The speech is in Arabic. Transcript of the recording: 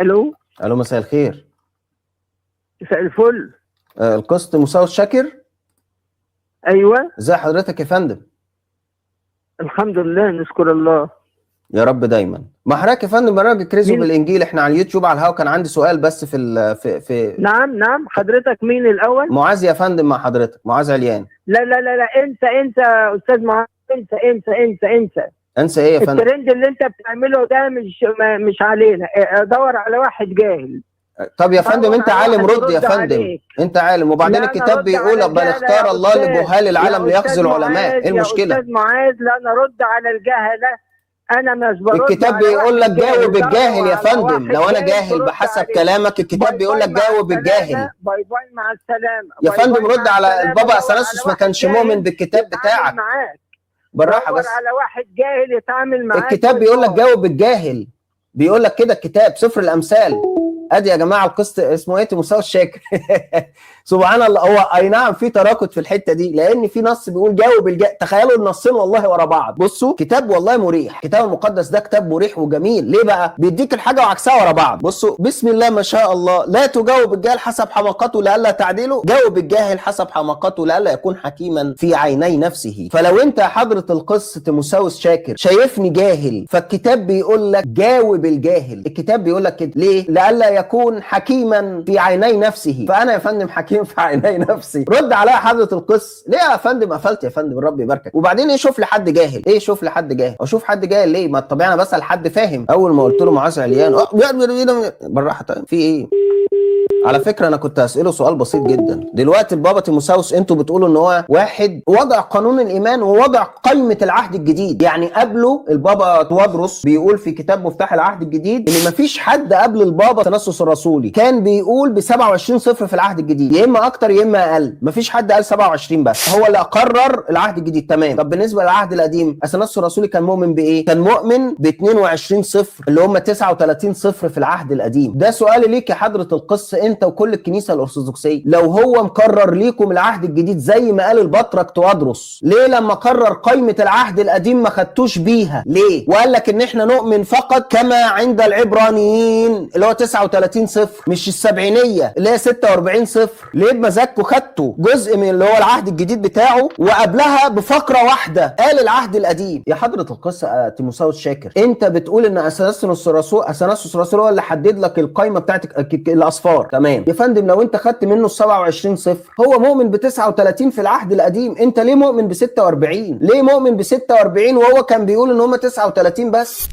الو. الو، مساء الخير. مساء الفل. القسط مساوس شاكر. ايوه، ازي حضرتك يا فندم؟ الحمد لله، نشكر الله. يا رب دايما. ما حضرتك يا فندم برنامج كريزو مين؟ بالانجيل، احنا على اليوتيوب على الهوا. كان عندي سؤال بس في نعم، حضرتك مين الاول؟ معاذ يا فندم، مع حضرتك معاذ عليان. لا لا لا لا، انت استاذ معاذ، انت انسى ايه يا فندم؟ الترند اللي انت بتعمله ده مش علينا. دور على واحد جاهل. طب يا فندم انت عالم، رد يا فندم عليك. انت عالم. وبعدين الكتاب بيقول بل اختار الله لجهال العالم ليخزي العلماء. ايه المشكله؟ يا استاذ معاذ، لا نرد على الجهله. انا مش برد. الكتاب بيقول لك جاوب الجاهل يا فندم. لو انا جاهل بحسب كلامك الكتاب بيقول لك جاوب الجاهل. باي باي، مع السلامه يا فندم رد على البابا اثناسيوس، ما كانش مؤمن بالكتاب بتاعك. بالراحه بس. على واحد جاهل يتعامل معاك. الكتاب بيقول لك جاوب الجاهل، بيقول لك كده الكتاب، سفر الامثال. ادي يا جماعه القسط اسمه ايه؟ مساوس شاكر. سبحان الله. هو اي نعم في تراكد في الحته دي، لان في نص بيقول جاوب الجاهل. تخيلوا النصين والله ورا بعض. بصوا، كتاب والله مريح، الكتاب المقدس ده كتاب مريح وجميل. ليه بقى؟ بيديك الحاجه وعكسها ورا بعض. بصوا، بسم الله ما شاء الله، لا تجاوب الجاهل حسب حماقته لئلا تعديله، جاوب الجاهل حسب حماقته لئلا يكون حكيما في عيني نفسه. فلو انت يا حضره القس مساوس شاكر شايفني جاهل، فالكتاب بيقول لك جاوب الجاهل. الكتاب بيقول لك كده ليه؟ لئلا يكون حكيما في عيني نفسه. فانا يا فندم حكيم في عيني نفسي. رد عليا حضره القس. ليه يا فندم قفلت يا فندم؟ ربي يباركك. وبعدين ايه شوف لي حد جاهل؟ ايه شوف لي حد جاهل؟ اشوف حد جاهل ليه؟ ما الطبيعي انا بسال حد فاهم. اول ما قلت له معاذ عليان بالراحه. طيب في ايه؟ على فكره انا كنت هساله سؤال بسيط جدا. دلوقتي البابا تيموساوس انتوا بتقولوا ان هو واحد وضع قانون الايمان ووضع قائمه العهد الجديد. يعني قبله البابا توادرس بيقول في كتاب مفتاح العهد الجديد ان مفيش حد قبل البابا اثناسيوس الرسولي كان بيقول ب 27 صفر في العهد الجديد، يا اما اكتر يا اما اقل. مفيش حد قال 27 بس، هو اللي قرر العهد الجديد. تمام. طب بالنسبه للعهد القديم اثناسيوس الرسولي كان مؤمن بايه؟ كان مؤمن ب 22 صفر اللي هم 39 صفر في العهد القديم. ده سؤالي ليك يا حضره القس انت وكل الكنيسه الارثوذكسيه. لو هو مكرر ليكم العهد الجديد زي ما قال البطرك توادرس، ليه لما قرر قائمه العهد القديم ما خدتوش بيها؟ ليه؟ وقال لك ان احنا نؤمن فقط كما عند العبرانيين اللي هو 39 صفر، مش السبعينيه اللي هي 46 صفر. ليه بمزاجكم خدتوا جزء من اللي هو العهد الجديد بتاعه وقبلها بفقره واحده قال العهد القديم؟ يا حضره القس تيموساوس شاكر، انت بتقول ان اثناسيوس الرسول هو اللي حدد لك القائمه بتاعت الاصفار. تمام يا فندم. لو انت خدت منه ال 27 صفر، هو مؤمن ب 39 في العهد القديم، انت ليه مؤمن ب 46؟ ليه مؤمن ب 46 وهو كان بيقول ان هم 39 بس؟